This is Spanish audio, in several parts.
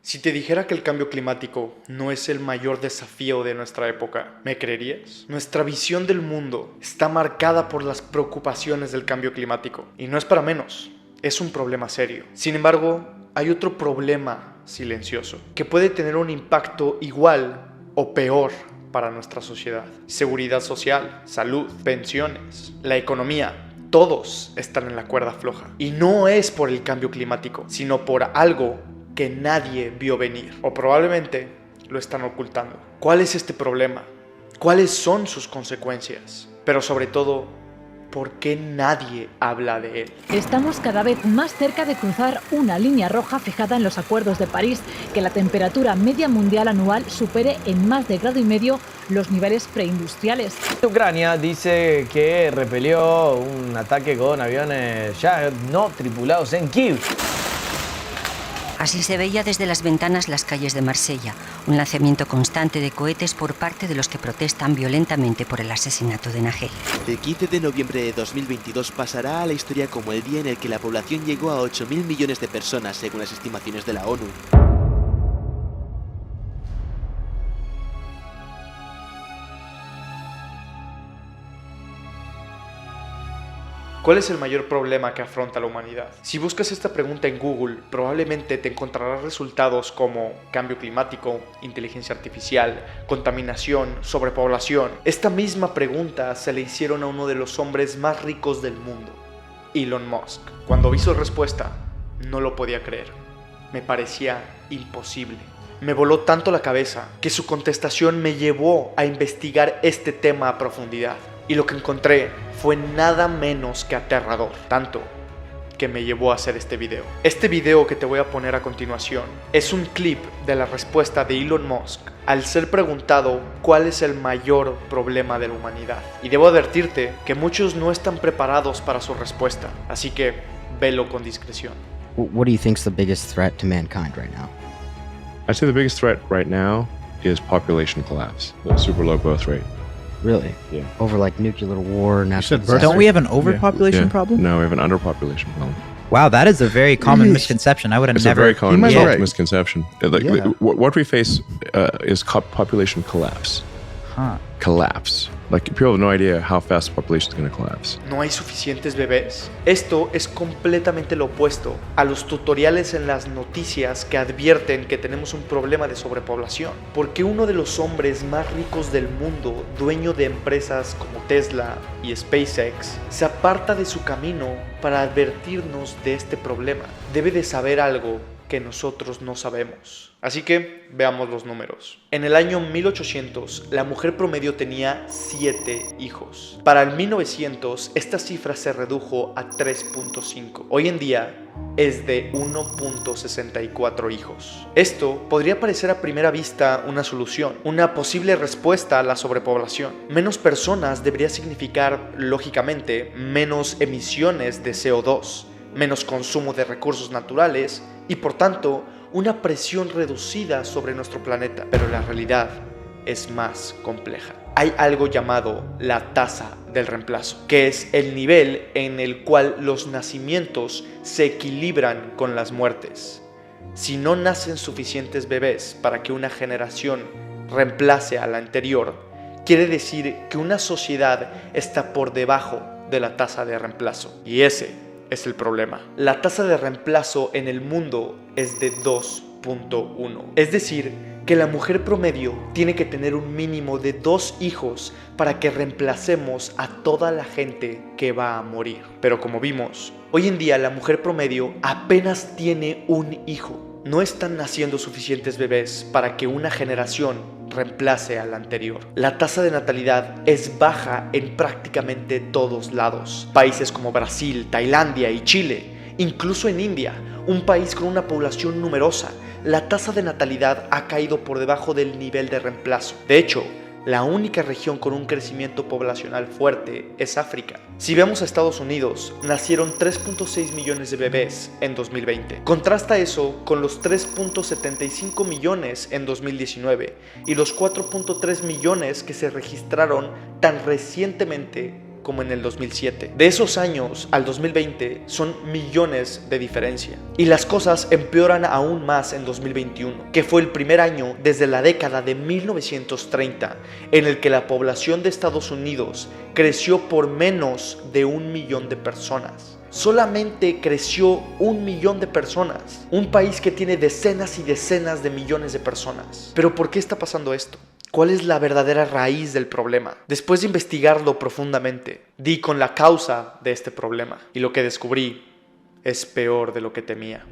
Si te dijera que el cambio climático no es el mayor desafío de nuestra época, ¿me creerías? Nuestra visión del mundo está marcada por las preocupaciones del cambio climático. Y no es para menos, es un problema serio. Sin embargo, hay otro problema silencioso que puede tener un impacto igual o peor para nuestra sociedad. Seguridad social, salud, pensiones, la economía. Todos están en la cuerda floja. Y no es por el cambio climático, sino por algo que nadie vio venir, o probablemente lo están ocultando. ¿Cuál es este problema? ¿Cuáles son sus consecuencias? Pero sobre todo, ¿por qué nadie habla de él? Estamos cada vez más cerca de cruzar una línea roja fijada en los acuerdos de París, que la temperatura media mundial anual supere en más de 1,5 grados los niveles preindustriales. Ucrania dice que repelió un ataque con aviones ya no tripulados en Kiev. Así se veía desde las ventanas las calles de Marsella, un lanzamiento constante de cohetes por parte de los que protestan violentamente por el asesinato de Nahel. El 15 de noviembre de 2022 pasará a la historia como el día en el que la población llegó a 8.000 millones de personas, según las estimaciones de la ONU. ¿Cuál es el mayor problema que afronta la humanidad? Si buscas esta pregunta en Google, probablemente te encontrarás resultados como cambio climático, inteligencia artificial, contaminación, sobrepoblación. Esta misma pregunta se le hicieron a uno de los hombres más ricos del mundo, Elon Musk. Cuando vi su respuesta, no lo podía creer. Me parecía imposible. Me voló tanto la cabeza que su contestación me llevó a investigar este tema a profundidad. Y lo que encontré fue nada menos que aterrador, tanto que me llevó a hacer este video. Este video que te voy a poner a continuación es un clip de la respuesta de Elon Musk al ser preguntado cuál es el mayor problema de la humanidad. Y debo advertirte que muchos no están preparados para su respuesta, así que velo con discreción. What do you think is the biggest threat to mankind right now? I'd say the biggest threat right now is population collapse, the super low growth rate. Really? Yeah. Over like nuclear war, natural Don't disaster? we have an overpopulation Yeah. problem? No, we have an underpopulation problem. Wow, that is a very common misconception. I would have It's never. a very common might be right. misconception. Yeah. What we face is population collapse. Huh. Collapse. Like, people have no idea how fast the population is going to collapse. ¿No hay suficientes bebés? Esto es completamente lo opuesto a los tutoriales en las noticias que advierten que tenemos un problema de sobrepoblación. Porque uno de los hombres más ricos del mundo, dueño de empresas como Tesla y SpaceX, se aparta de su camino para advertirnos de este problema. Debe de saber algo que nosotros no sabemos. Así que veamos los números. En el año 1800, la mujer promedio tenía 7 hijos. Para el 1900, esta cifra se redujo a 3.5. Hoy en día es de 1.64 hijos. Esto podría parecer a primera vista una solución, una posible respuesta a la sobrepoblación. Menos personas debería significar, lógicamente, menos emisiones de CO2, menos consumo de recursos naturales y, por tanto, una presión reducida sobre nuestro planeta. Pero la realidad es más compleja. Hay algo llamado la tasa del reemplazo, que es el nivel en el cual los nacimientos se equilibran con las muertes. Si no nacen suficientes bebés para que una generación reemplace a la anterior, quiere decir que una sociedad está por debajo de la tasa de reemplazo. Y ese es el problema. La tasa de reemplazo en el mundo es de 2.1. Es decir, que la mujer promedio tiene que tener un mínimo de 2 hijos para que reemplacemos a toda la gente que va a morir. Pero como vimos, hoy en día la mujer promedio apenas tiene un hijo. No están naciendo suficientes bebés para que una generación reemplace a la anterior. La tasa de natalidad es baja en prácticamente todos lados. Países como Brasil, Tailandia y Chile, incluso en India, un país con una población numerosa, la tasa de natalidad ha caído por debajo del nivel de reemplazo. De hecho, la única región con un crecimiento poblacional fuerte es África. Si vemos a Estados Unidos, nacieron 3.6 millones de bebés en 2020. Contrasta eso con los 3.75 millones en 2019 y los 4.3 millones que se registraron tan recientemente como en el 2007. De esos años al 2020 son millones de diferencia. Y las cosas empeoran aún más en 2021, que fue el primer año desde la década de 1930 en el que la población de Estados Unidos creció por menos de 1 millón de personas. Solamente creció 1 millón de personas. Un país que tiene decenas y decenas de millones de personas. ¿Pero por qué está pasando esto? ¿Cuál es la verdadera raíz del problema? Después de investigarlo profundamente, di con la causa de este problema. Y lo que descubrí es peor de lo que temía.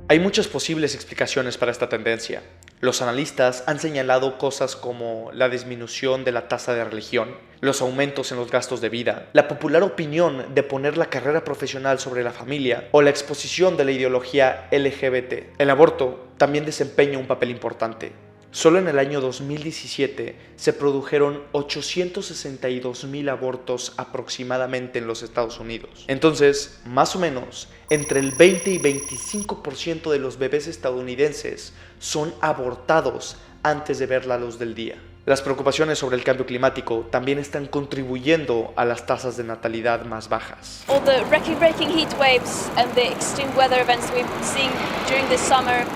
Hay muchas posibles explicaciones para esta tendencia. Los analistas han señalado cosas como la disminución de la tasa de religión, los aumentos en los gastos de vida, la popular opinión de poner la carrera profesional sobre la familia o la exposición de la ideología LGBT. El aborto también desempeña un papel importante. Solo en el año 2017 se produjeron 862,000 abortos aproximadamente en los Estados Unidos. Entonces, más o menos, entre el 20 y 25% de los bebés estadounidenses son abortados antes de ver la luz del día. Las preocupaciones sobre el cambio climático también están contribuyendo a las tasas de natalidad más bajas. All the record-breaking heat waves and the extreme weather events we've seen during this summer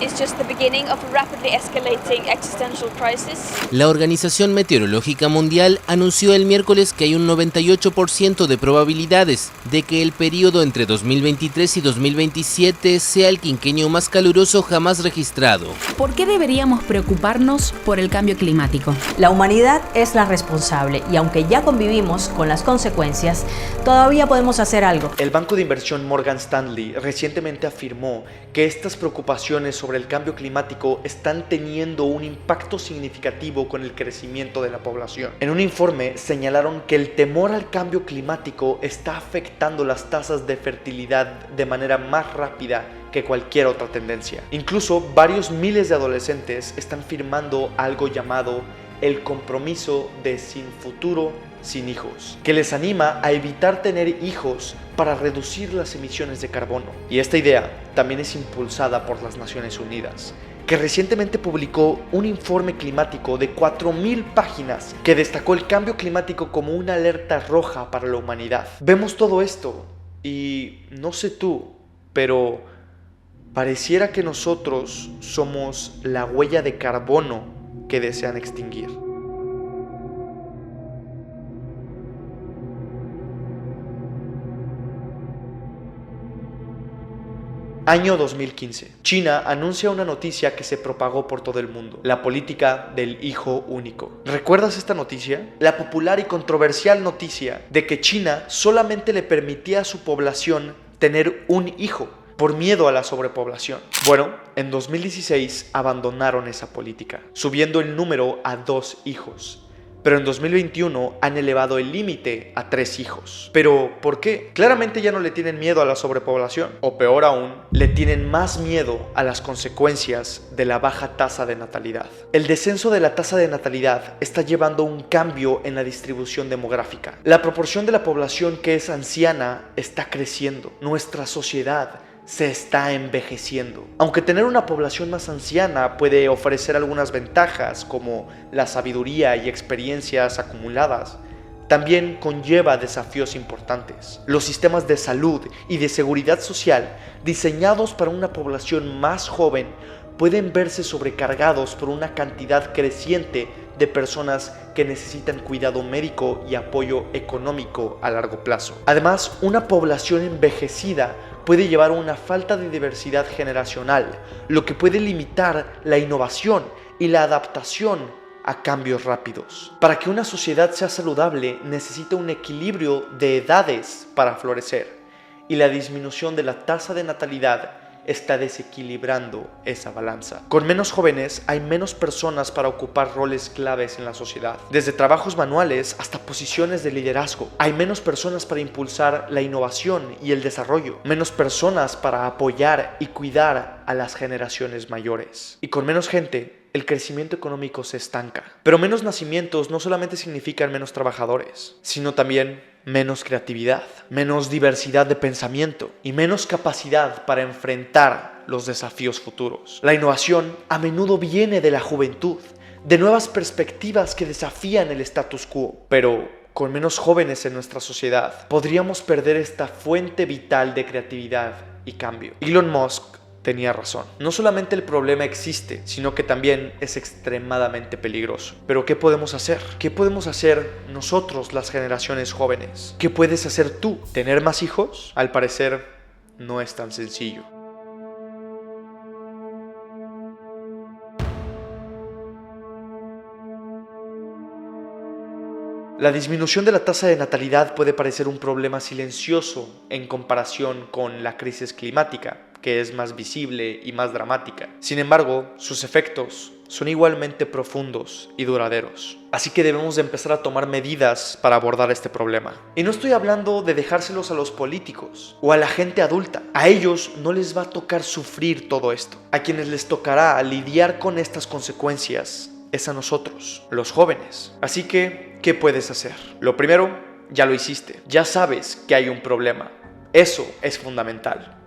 is just the beginning of a rapidly escalating existential crisis. La Organización Meteorológica Mundial anunció el miércoles que hay un 98% de probabilidades de que el periodo entre 2023 y 2027 sea el quinquenio más caluroso jamás registrado. ¿Por qué deberíamos preocuparnos por el cambio climático? La humanidad es la responsable y aunque ya convivimos con las consecuencias, todavía podemos hacer algo. El banco de inversión Morgan Stanley recientemente afirmó que estas preocupaciones sobre el cambio climático están teniendo un impacto significativo con el crecimiento de la población. En un informe señalaron que el temor al cambio climático está afectando las tasas de fertilidad de manera más rápida que cualquier otra tendencia. Incluso varios miles de adolescentes están firmando algo llamado el compromiso de sin futuro, sin hijos, que les anima a evitar tener hijos para reducir las emisiones de carbono. Y esta idea también es impulsada por las Naciones Unidas, que recientemente publicó un informe climático de 4,000 páginas que destacó el cambio climático como una alerta roja para la humanidad. Vemos todo esto y no sé tú, pero pareciera que nosotros somos la huella de carbono que desean extinguir. Año 2015. China anuncia una noticia que se propagó por todo el mundo: la política del hijo único. ¿Recuerdas esta noticia? La popular y controversial noticia de que China solamente le permitía a su población tener un hijo por miedo a la sobrepoblación. Bueno, en 2016 abandonaron esa política, subiendo el número a 2 hijos. Pero en 2021 han elevado el límite a 3 hijos. ¿Pero por qué? Claramente ya no le tienen miedo a la sobrepoblación. O peor aún, le tienen más miedo a las consecuencias de la baja tasa de natalidad. El descenso de la tasa de natalidad está llevando a un cambio en la distribución demográfica. La proporción de la población que es anciana está creciendo. Nuestra sociedad se está envejeciendo. Aunque tener una población más anciana puede ofrecer algunas ventajas como la sabiduría y experiencias acumuladas, también conlleva desafíos importantes. Los sistemas de salud y de seguridad social diseñados para una población más joven pueden verse sobrecargados por una cantidad creciente de personas que necesitan cuidado médico y apoyo económico a largo plazo. Además, una población envejecida puede llevar a una falta de diversidad generacional, lo que puede limitar la innovación y la adaptación a cambios rápidos. Para que una sociedad sea saludable, necesita un equilibrio de edades para florecer, y la disminución de la tasa de natalidad está desequilibrando esa balanza. Con menos jóvenes hay menos personas para ocupar roles claves en la sociedad, desde trabajos manuales hasta posiciones de liderazgo. Hay menos personas para impulsar la innovación y el desarrollo, menos personas para apoyar y cuidar a las generaciones mayores. Y con menos gente, el crecimiento económico se estanca. Pero menos nacimientos no solamente significan menos trabajadores, sino también menos creatividad, menos diversidad de pensamiento y menos capacidad para enfrentar los desafíos futuros. La innovación a menudo viene de la juventud, de nuevas perspectivas que desafían el status quo. Pero con menos jóvenes en nuestra sociedad, podríamos perder esta fuente vital de creatividad y cambio. Elon Musk tenía razón. No solamente el problema existe, sino que también es extremadamente peligroso. Pero ¿qué podemos hacer? ¿Qué podemos hacer nosotros, las generaciones jóvenes? ¿Qué puedes hacer tú? ¿Tener más hijos? Al parecer, no es tan sencillo. La disminución de la tasa de natalidad puede parecer un problema silencioso en comparación con la crisis climática, que es más visible y más dramática. Sin embargo, sus efectos son igualmente profundos y duraderos. Así que debemos de empezar a tomar medidas para abordar este problema. Y no estoy hablando de dejárselos a los políticos o a la gente adulta. A ellos no les va a tocar sufrir todo esto. A quienes les tocará lidiar con estas consecuencias es a nosotros, los jóvenes. Así que, ¿qué puedes hacer? Lo primero, ya lo hiciste. Ya sabes que hay un problema. Eso es fundamental.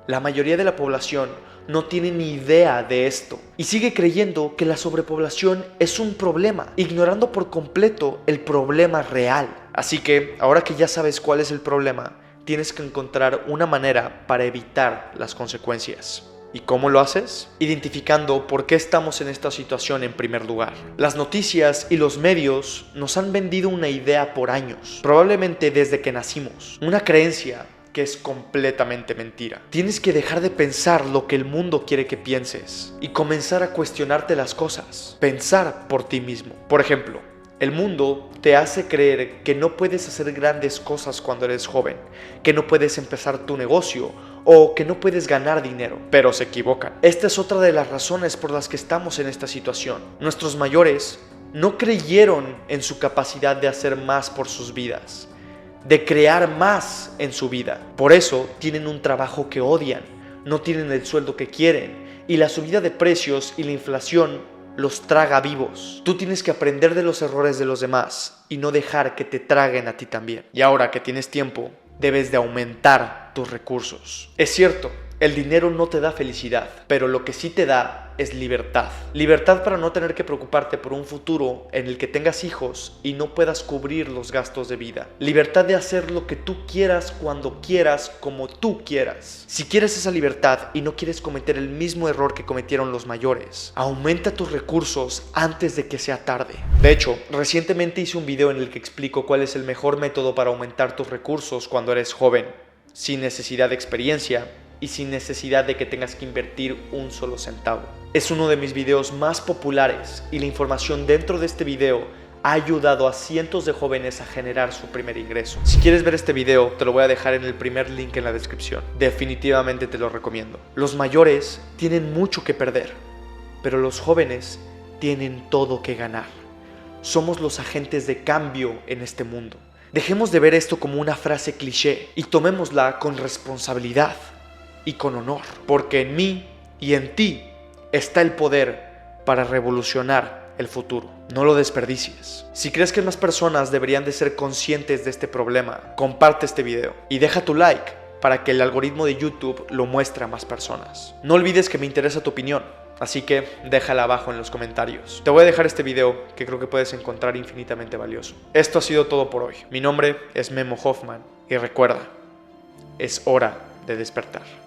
La mayoría de la población no tiene ni idea de esto y sigue creyendo que la sobrepoblación es un problema, ignorando por completo el problema real. Así que, ahora que ya sabes cuál es el problema, tienes que encontrar una manera para evitar las consecuencias. ¿Y cómo lo haces? Identificando por qué estamos en esta situación en primer lugar. Las noticias y los medios nos han vendido una idea por años, probablemente desde que nacimos, una creencia que es completamente mentira. Tienes que dejar de pensar lo que el mundo quiere que pienses y comenzar a cuestionarte las cosas, pensar por ti mismo. Por ejemplo, el mundo te hace creer que no puedes hacer grandes cosas cuando eres joven, que no puedes empezar tu negocio o que no puedes ganar dinero, pero se equivocan. Esta es otra de las razones por las que estamos en esta situación. Nuestros mayores no creyeron en su capacidad de hacer más por sus vidas, de crear más en su vida. Por eso tienen un trabajo que odian, no tienen el sueldo que quieren y la subida de precios y la inflación los traga vivos. Tú tienes que aprender de los errores de los demás y no dejar que te traguen a ti también. Y ahora que tienes tiempo, debes de aumentar tus recursos. Es cierto, el dinero no te da felicidad, pero lo que sí te da es libertad. Libertad para no tener que preocuparte por un futuro en el que tengas hijos y no puedas cubrir los gastos de vida. Libertad de hacer lo que tú quieras, cuando quieras, como tú quieras. Si quieres esa libertad y no quieres cometer el mismo error que cometieron los mayores, aumenta tus recursos antes de que sea tarde. De hecho, recientemente hice un video en el que explico cuál es el mejor método para aumentar tus recursos cuando eres joven, sin necesidad de experiencia y sin necesidad de que tengas que invertir un solo centavo. Es uno de mis videos más populares y la información dentro de este video ha ayudado a cientos de jóvenes a generar su primer ingreso. Si quieres ver este video, te lo voy a dejar en el primer link en la descripción. Definitivamente te lo recomiendo. Los mayores tienen mucho que perder, pero los jóvenes tienen todo que ganar. Somos los agentes de cambio en este mundo. Dejemos de ver esto como una frase cliché y tomémosla con responsabilidad y con honor, porque en mí y en ti está el poder para revolucionar el futuro. No lo desperdicies. Si crees que más personas deberían de ser conscientes de este problema, comparte este video y deja tu like para que el algoritmo de YouTube lo muestre a más personas. No olvides que me interesa tu opinión, así que déjala abajo en los comentarios. Te voy a dejar este video que creo que puedes encontrar infinitamente valioso. Esto ha sido todo por hoy. Mi nombre es Memo Hoffman y recuerda, es hora de despertar.